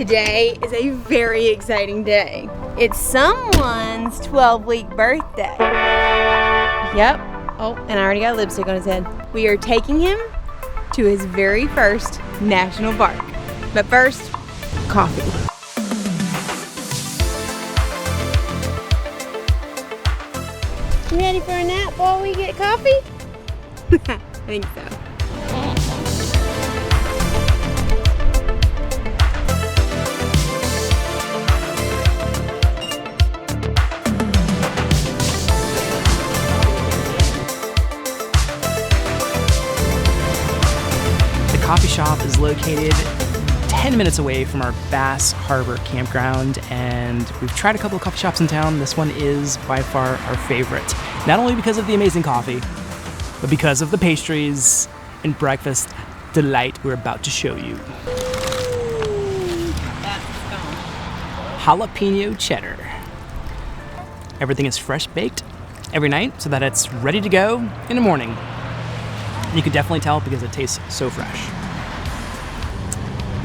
Today is a very exciting day. It's someone's 12-week birthday. Yep. Oh, and I already got lipstick on his head. We are taking him to his very first national park. But first, coffee. You ready for a nap while we get coffee? I think so. The coffee shop is located 10 minutes away from our Bass Harbor campground, and we've tried a couple of coffee shops in town. This one is by far our favorite, not only because of the amazing coffee, but because of the pastries and breakfast delight we're about to show you. Jalapeno cheddar. Everything is fresh baked every night so that it's ready to go in the morning. And you can definitely tell because it tastes so fresh.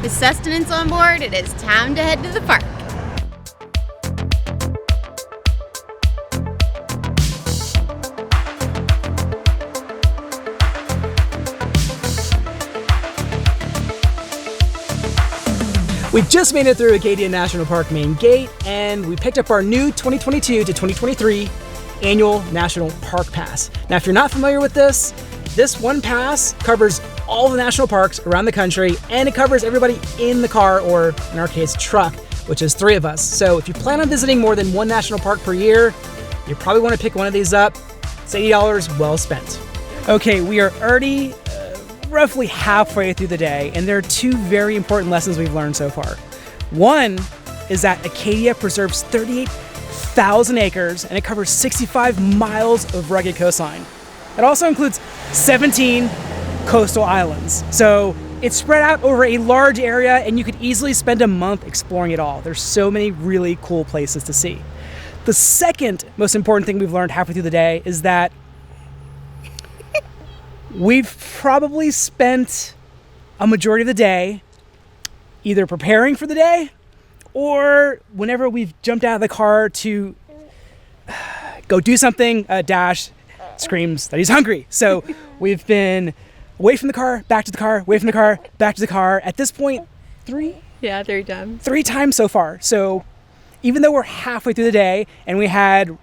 With sustenance on board, it is time to head to the park. We just made it through Acadia National Park main gate, and we picked up our new 2022 to 2023 annual National Park Pass. Now, if you're not familiar with this one pass covers all the national parks around the country, and it covers everybody in the car, or in our case, truck, which is 3 of us. So if you plan on visiting more than one national park per year, you probably want to pick one of these up. It's $80 well spent. Okay, we are already roughly halfway through the day, and there are 2 very important lessons we've learned so far. One is that Acadia preserves 38,000 acres, and it covers 65 miles of rugged coastline. It also includes 17 coastal islands. So it's spread out over a large area, and you could easily spend a month exploring it all. There's so many really cool places to see. The second most important thing we've learned halfway through the day is that we've probably spent a majority of the day either preparing for the day, or whenever we've jumped out of the car to go do something, Dash screams that he's hungry. So we've been away from the car, back to the car, away from the car, back to the car. At this point, 3? Yeah, 3 times. 3 times so far. So even though we're halfway through the day and we had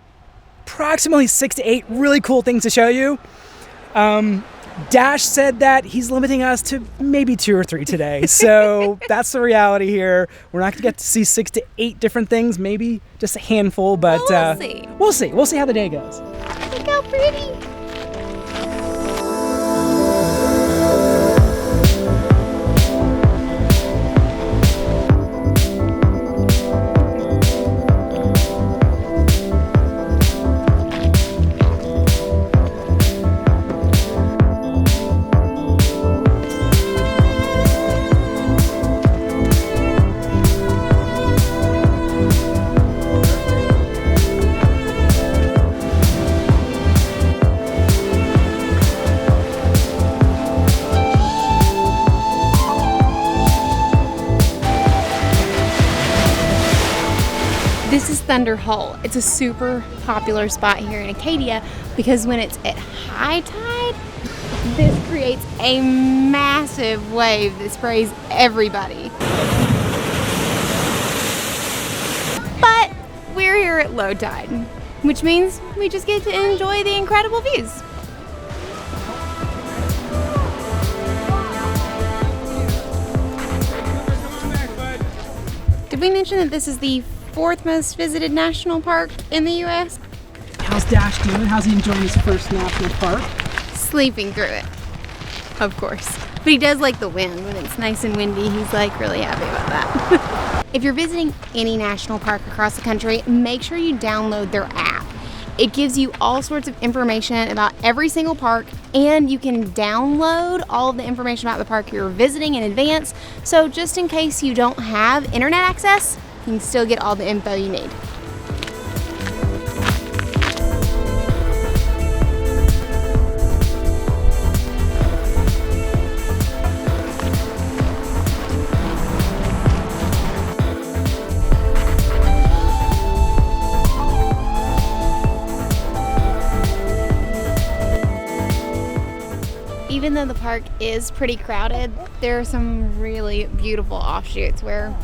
approximately 6 to 8 really cool things to show you, Dash said that he's limiting us to maybe 2 or 3 today. So that's the reality here. We're not going to get to see 6 to 8 different things, maybe just a handful, but we'll see. We'll see. We'll see how the day goes. Look how pretty. This is Thunder Hole. It's a super popular spot here in Acadia because when it's at high tide, this creates a massive wave that sprays everybody. But we're here at low tide, which means we just get to enjoy the incredible views. Did we mention that this is the 4th most visited national park in the U.S.? How's Dash doing? How's he enjoying his first national park? Sleeping through it, of course. But he does like the wind. When it's nice and windy, he's like really happy about that. If you're visiting any national park across the country, make sure you download their app. It gives you all sorts of information about every single park, and you can download all of the information about the park you're visiting in advance. So just in case you don't have internet access, you can still get all the info you need. though the park is pretty crowded, there are some really beautiful offshoots where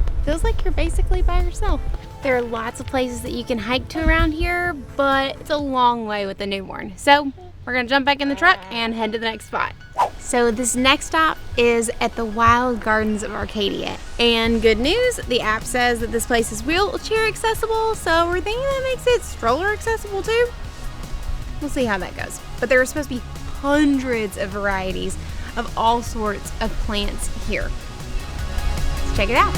it feels like you're basically by yourself. There are lots of places that you can hike to around here, but it's a long way with the newborn. So we're gonna jump back in the truck and head to the next spot. So this next stop is at the Wild Gardens of Acadia. And good news, the app says that this place is wheelchair accessible, so we're thinking that makes it stroller accessible too. We'll see how that goes. But there are supposed to be hundreds of varieties of all sorts of plants here. Let's check it out.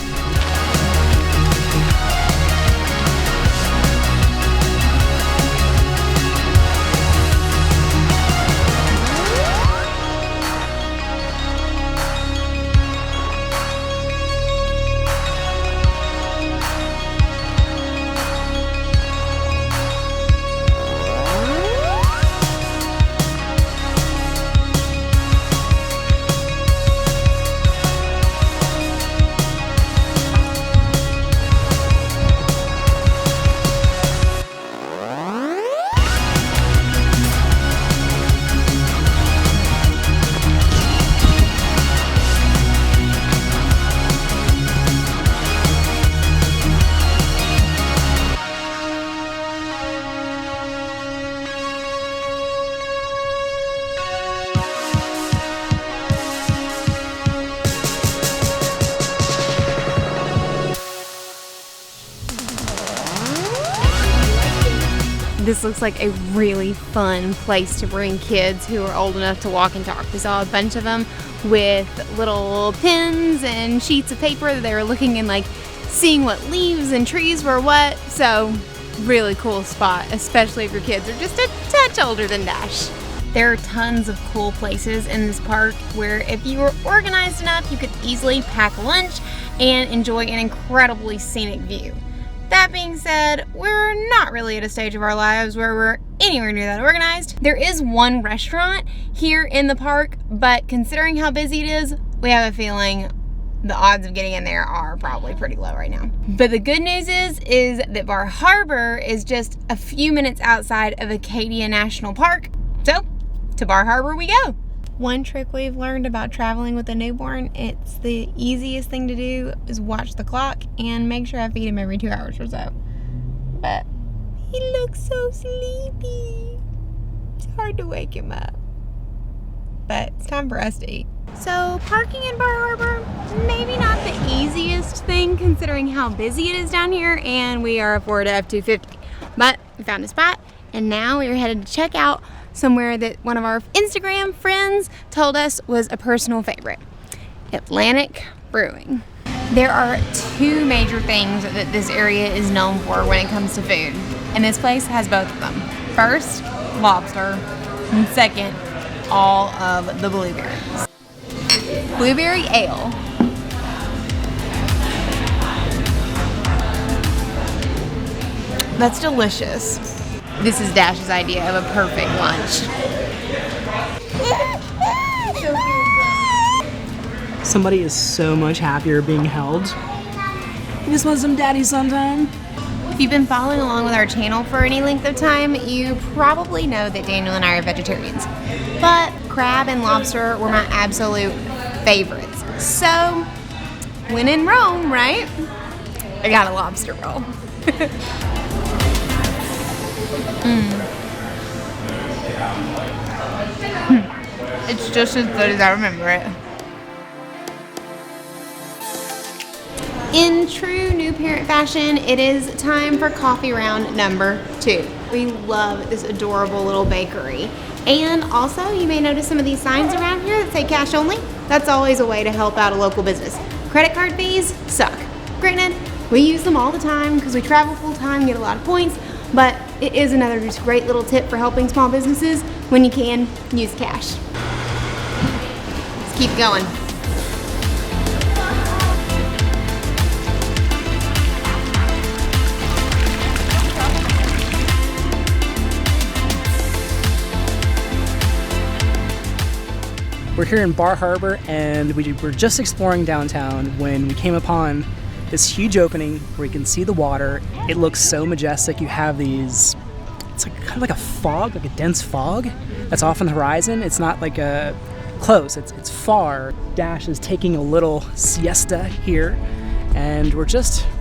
This looks like a really fun place to bring kids who are old enough to walk and talk. We saw a bunch of them with little pens and sheets of paper that they were looking and like seeing what leaves and trees were what. So really cool spot, especially if your kids are just a touch older than Dash. There are tons of cool places in this park where if you were organized enough, you could easily pack a lunch and enjoy an incredibly scenic view. That being said, we're not really at a stage of our lives where we're anywhere near that organized. There is one restaurant here in the park, but considering how busy it is, we have a feeling the odds of getting in there are probably pretty low right now. But the good news is that Bar Harbor is just a few minutes outside of Acadia National Park. So, to Bar Harbor we go. One trick we've learned about traveling with a newborn, it's the easiest thing to do is watch the clock and make sure I feed him every 2 hours or so. But he looks so sleepy. It's hard to wake him up. But it's time for us to eat. So parking in Bar Harbor, maybe not the easiest thing considering how busy it is down here, and we are a Ford F-250. But we found a spot, and now we are headed to check out somewhere that one of our Instagram friends told us was a personal favorite, Atlantic Brewing. There are two major things that this area is known for when it comes to food, and this place has both of them. First, lobster, and second, all of the blueberries. Blueberry ale. That's delicious. This is Dash's idea of a perfect lunch. Somebody is so much happier being held. You just want some daddy sometime? If you've been following along with our channel for any length of time, you probably know that Daniel and I are vegetarians. But crab and lobster were my absolute favorites. So, when in Rome, right? I got a lobster roll. It's just as good as I remember it. In true new parent fashion, it is time for coffee round number 2. We love this adorable little bakery. And also, you may notice some of these signs around here that say cash only. That's always a way to help out a local business. Credit card fees suck. Granted, we use them all the time because we travel full time, get a lot of points, but it is another just great little tip for helping small businesses. When you can, use cash. Let's keep going. We're here in Bar Harbor, and we were just exploring downtown when we came upon this huge opening where you can see the water. It looks so majestic. You have these, it's like kind of like a fog, like a dense fog that's off on the horizon. It's not like a close. It's far. Dash is taking a little siesta here, and we're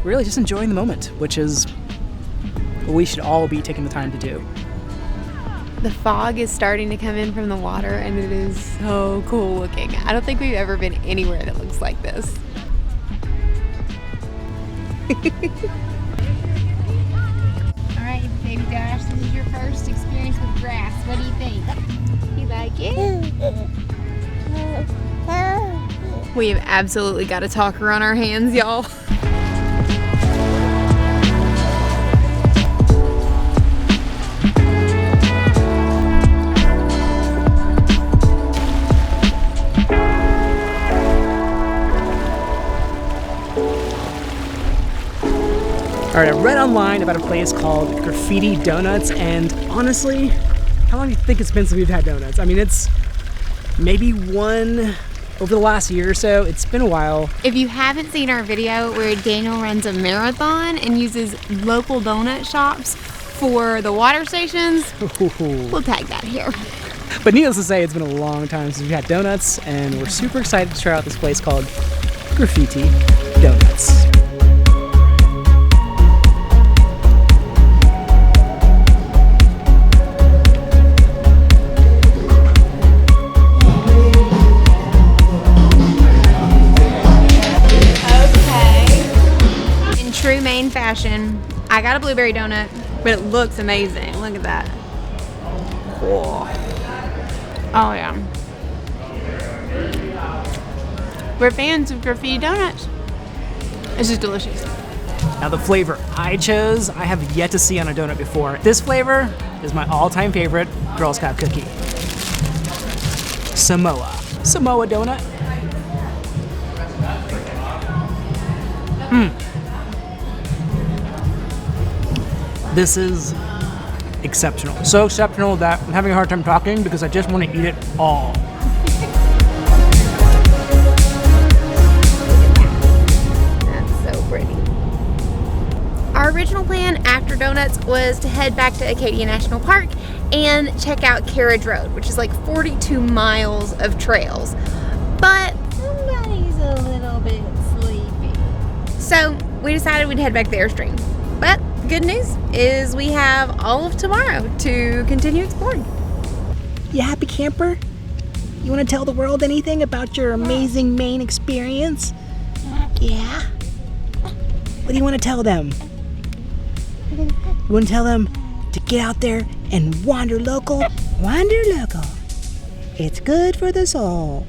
really just enjoying the moment, which is what we should all be taking the time to do. The fog is starting to come in from the water, and it is so cool looking. I don't think we've ever been anywhere that looks like this. All right, baby Dash, this is your first experience with grass. What do you think? You like it? We have absolutely got a talker on our hands, y'all. All right, I read online about a place called Graffiti Donuts, and honestly, how long do you think it's been since we've had donuts? I mean, it's maybe one over the last year or so. It's been a while. If you haven't seen our video where Daniel runs a marathon and uses local donut shops for the water stations, we'll tag that here. But needless to say, it's been a long time since we've had donuts, and we're super excited to try out this place called Graffiti Donuts. True Maine fashion. I got a blueberry donut, but it looks amazing. Look at that. Cool. Oh yeah. We're fans of Graffiti Donuts. This is delicious. Now the flavor I chose, I have yet to see on a donut before. This flavor is my all-time favorite Girl Scout cookie. Samoa donut. This is exceptional. So exceptional that I'm having a hard time talking because I just want to eat it all. That's so pretty. Our original plan after donuts was to head back to Acadia National Park and check out Carriage Road, which is like 42 miles of trails. But somebody's a little bit sleepy. So we decided we'd head back to the Airstream. But the good news is we have all of tomorrow to continue exploring. You happy camper? You want to tell the world anything about your amazing Maine experience? Yeah? What do you want to tell them? You want to tell them to get out there and wander local? Wander local. It's good for the soul.